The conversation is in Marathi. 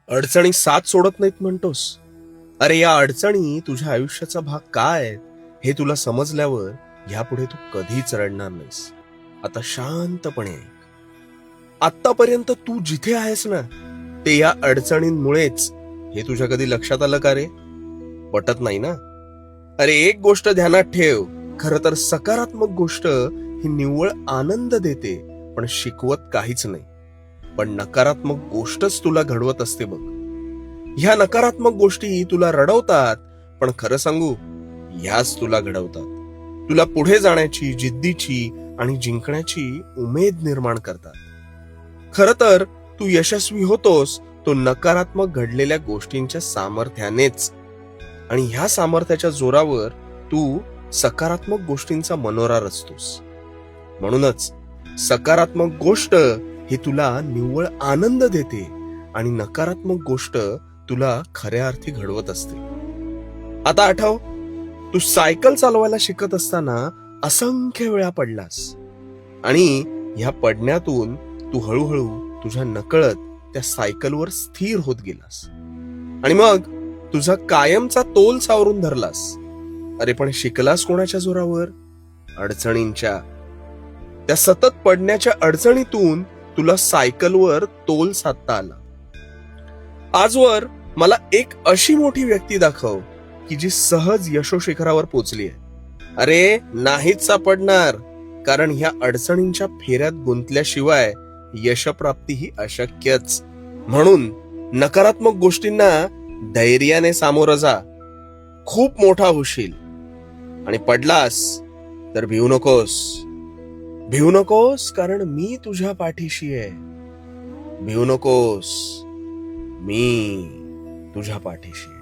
अडचणी साथ सोडत नाहीत म्हणतोस. अरे या अडचणी तुझ्या आयुष्याचा भाग काय आहेत हे तुला समजल्यावर यापुढे तू कधीच रडणार नाहीस. आता शांतपणे ऐक. आतापर्यंत तू जिथे आहेस ना ते या अडचणींमुळेच हे तुझ्या कधी लक्षात आलं का रे? पटत नाही ना? अरे एक गोष्ट ध्यानात ठेव, खरं तर सकारात्मक गोष्ट ही निव्वळ आनंद देते पण शिकवत काहीच नाही. पण नकारात्मक गोष्टच तुला घडवत असते बघ. ह्या नकारात्मक गोष्टी तुला रडवतात पण खरं सांगू ह्याच तुला घडवतात. तुला पुढे जाण्याची, जिद्दीची आणि जिंकण्याची उमेद निर्माण करतात. खरं तर तू यशस्वी होतोस तो नकारात्मक घडलेल्या गोष्टींच्या सामर्थ्यानेच. आणि ह्या सामर्थ्याच्या जोरावर तू सकारात्मक गोष्टींचा मनोरा रचतोस. म्हणूनच सकारात्मक गोष्ट ही तुला निव्वळ आनंद देते आणि नकारात्मक गोष्ट तुला खऱ्या अर्थी घडवत असते. आता आठव, तू सायकल चालवायला शिकत असताना असंख्य वेळा पडलास आणि ह्या पडण्यातून तू हळूहळू तुझ्या नकळत त्या सायकलवर स्थिर होत गेलास आणि मग तुझा कायमचा तोल सावरून धरलास. अरे पण शिकलास कोणाच्या जोरावर? अडचणींच्या. त्या सतत पडण्याच्या अडचणीतून तुला सायकलवर तोल साधता आला. आजवर मला एक अशी मोठी व्यक्ती दाखव की जी सहज यशोशिखरावर पोचली आहे. अरे नाहीच सापडणार, कारण ह्या अडचणींच्या फेऱ्यात गुंतल्याशिवाय यशप्राप्ती ही अशक्यच. म्हणून नकारात्मक गोष्टींना धैर्याने सामोरं जा. खूप मोठा होशील. आणि पडलास तर भिवू नकोस. भिवू नकोस, कारण मी तुझ्या पाठीशी आहे. भिवू नकोस, मी तुझ्या पाठीशी आहे.